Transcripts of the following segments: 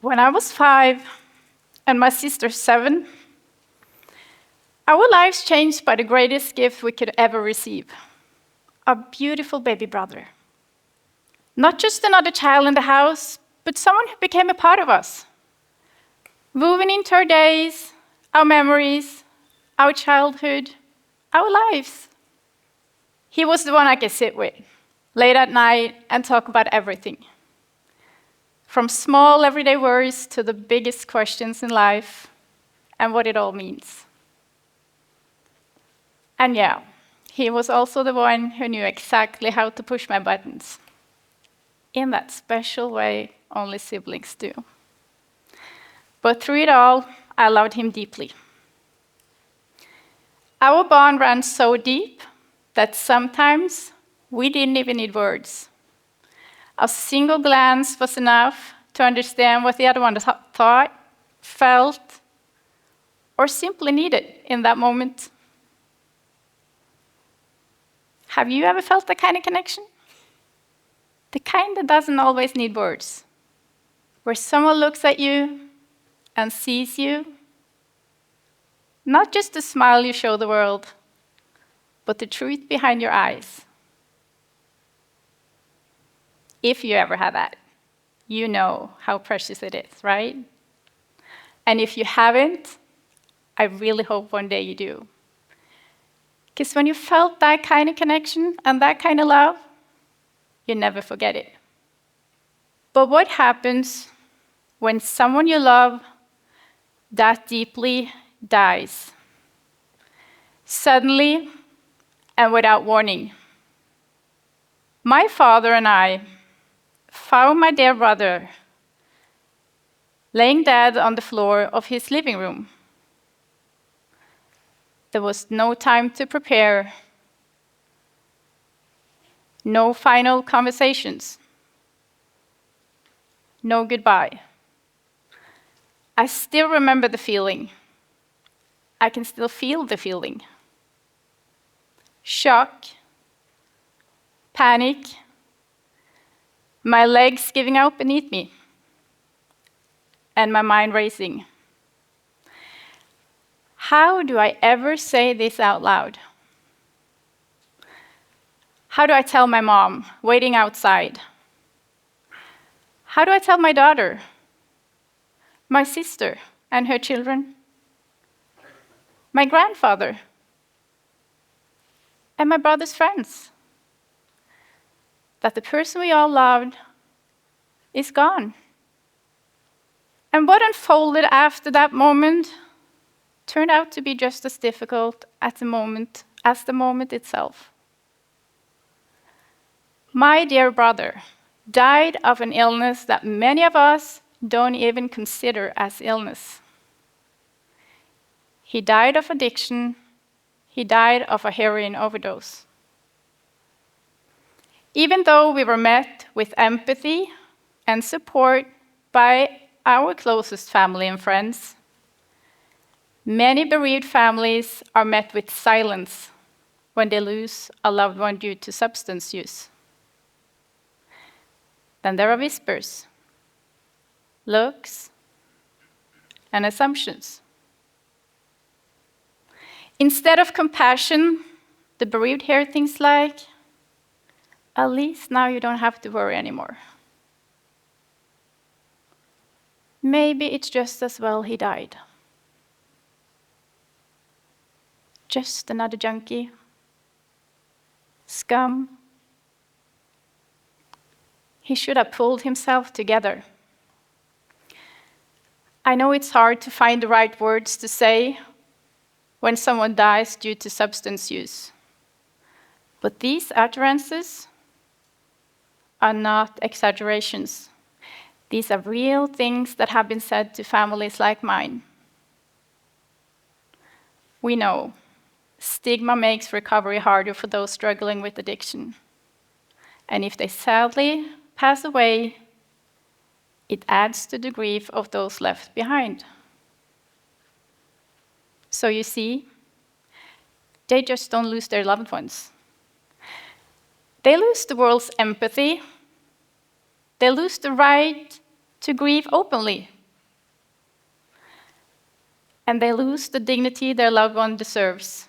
When I was 5 and my sister 7, our lives changed by the greatest gift we could ever receive: a beautiful baby brother. Not just another child in the house, but someone who became a part of us, woven into our days, our memories, our childhood, our lives. He was the one I could sit with late at night and talk about everything, from small everyday worries to the biggest questions in life and what it all means. And yeah, he was also the one who knew exactly how to push my buttons, in that special way only siblings do. But through it all, I loved him deeply. Our bond ran so deep that sometimes we didn't even need words. A single glance was enough to understand what the other one thought, felt, or simply needed in that moment. Have you ever felt that kind of connection? The kind that doesn't always need words, where someone looks at you and sees you, not just the smile you show the world, but the truth behind your eyes. If you ever had that, you know how precious it is, right? And if you haven't, I really hope one day you do. Because when you felt that kind of connection and that kind of love, you never forget it. But what happens when someone you love that deeply dies? Suddenly and without warning. My father and I found my dear brother laying dead on the floor of his living room. There was no time to prepare, no final conversations, no goodbye. I still remember the feeling. I can still feel the feeling. Shock, panic, my legs giving out beneath me, and my mind racing. How do I ever say this out loud? How do I tell my mom, waiting outside? How do I tell my daughter, my sister and her children, my grandfather, and my brother's friends, that the person we all loved is gone? And what unfolded after that moment turned out to be just as difficult as the moment itself. My dear brother died of an illness that many of us don't even consider as illness. He died of addiction. He died of a heroin overdose. Even though we were met with empathy and support by our closest family and friends, many bereaved families are met with silence when they lose a loved one due to substance use. Then there are whispers, looks, and assumptions. Instead of compassion, the bereaved hear things like, "At least now you don't have to worry anymore. Maybe it's just as well he died. Just another junkie. Scum. He should have pulled himself together." I know it's hard to find the right words to say when someone dies due to substance use, but these utterances are not exaggerations. These are real things that have been said to families like mine. We know stigma makes recovery harder for those struggling with addiction. And if they sadly pass away, it adds to the grief of those left behind. So you see, they just don't lose their loved ones. They lose the world's empathy. They lose the right to grieve openly and they lose the dignity their loved one deserves.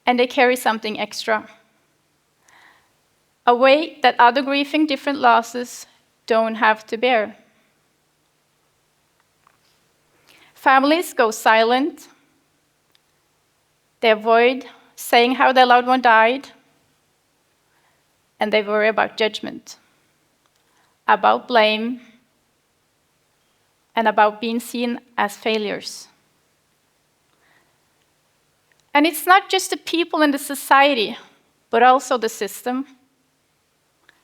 And they carry something extra, a weight that other grieving different losses don't have to bear. Families go silent. They avoid saying how their loved one died, and they worry about judgment, about blame, and about being seen as failures. And it's not just the people in the society, but also the system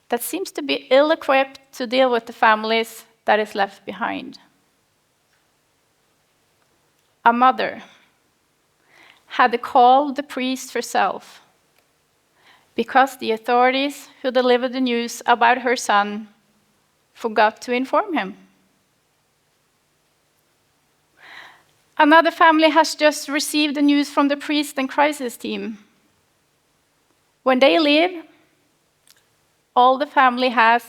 that seems to be ill-equipped to deal with the families that is left behind. A mother had to call the priest herself because the authorities who delivered the news about her son forgot to inform him. Another family has just received the news from the priest and crisis team. When they leave, all the family has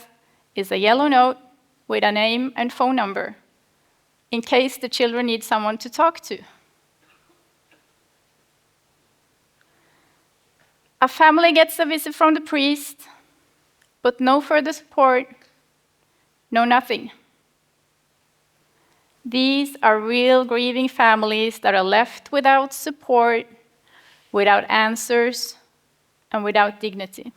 is a yellow note with a name and phone number, in case the children need someone to talk to. A family gets a visit from the priest, but no further support, no nothing. These are real grieving families that are left without support, without answers, and without dignity.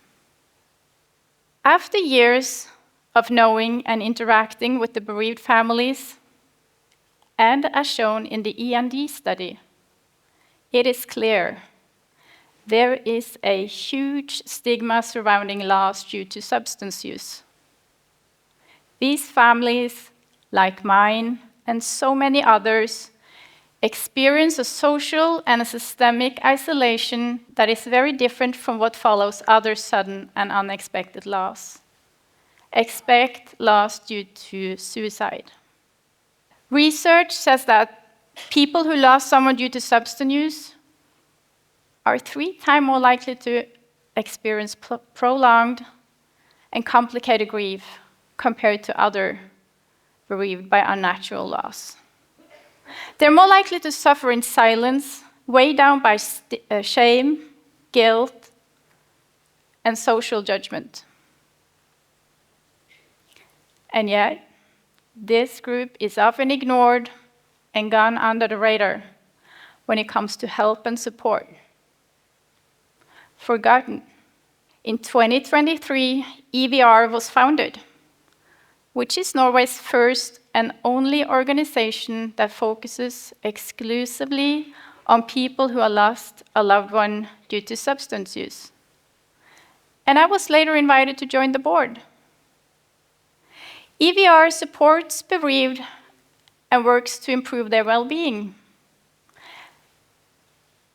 After years of knowing and interacting with the bereaved families, and as shown in the E&D study, it is clear there is a huge stigma surrounding loss due to substance use. These families, like mine and so many others, experience a social and a systemic isolation that is very different from what follows other sudden and unexpected loss. Expect loss due to suicide. Research says that people who lost someone due to substance use are 3 times more likely to experience prolonged and complicated grief compared to other bereaved by unnatural loss. They're more likely to suffer in silence, weighed down by shame, guilt, and social judgment. And yet, this group is often ignored and gone under the radar when it comes to help and support. Forgotten. In 2023, EVR was founded, which is Norway's first and only organization that focuses exclusively on people who have lost a loved one due to substance use. And I was later invited to join the board. EVR supports bereaved and works to improve their well-being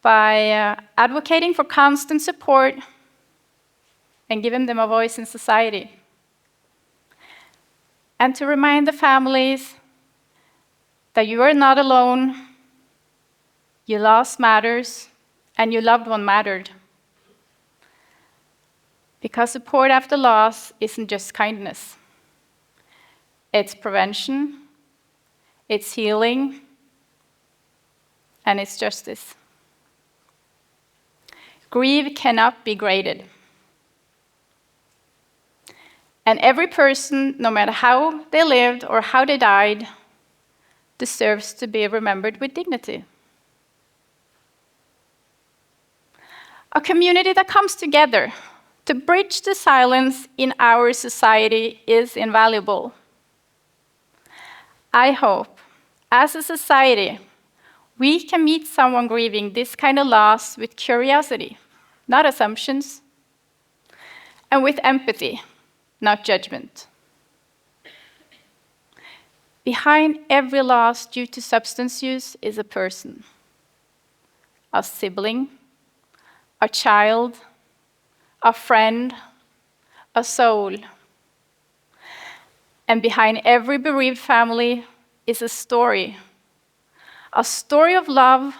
by advocating for constant support and giving them a voice in society. And to remind the families that you are not alone, your loss matters, and your loved one mattered. Because support after loss isn't just kindness. It's prevention, it's healing, and it's justice. Grief cannot be graded. And every person, no matter how they lived or how they died, deserves to be remembered with dignity. A community that comes together to bridge the silence in our society is invaluable. I hope, as a society, we can meet someone grieving this kind of loss with curiosity, not assumptions, and with empathy, not judgment. Behind every loss due to substance use is a person, a sibling, a child, a friend, a soul. And behind every bereaved family is a story of love,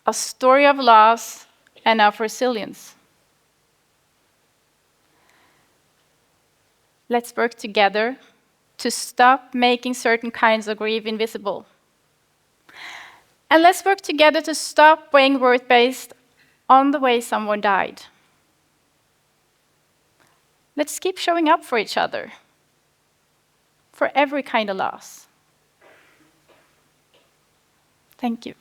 a story of loss, and of resilience. Let's work together to stop making certain kinds of grief invisible, And let's work together to stop weighing worth based on the way someone died. Let's keep showing up for each other, for every kind of loss. Thank you.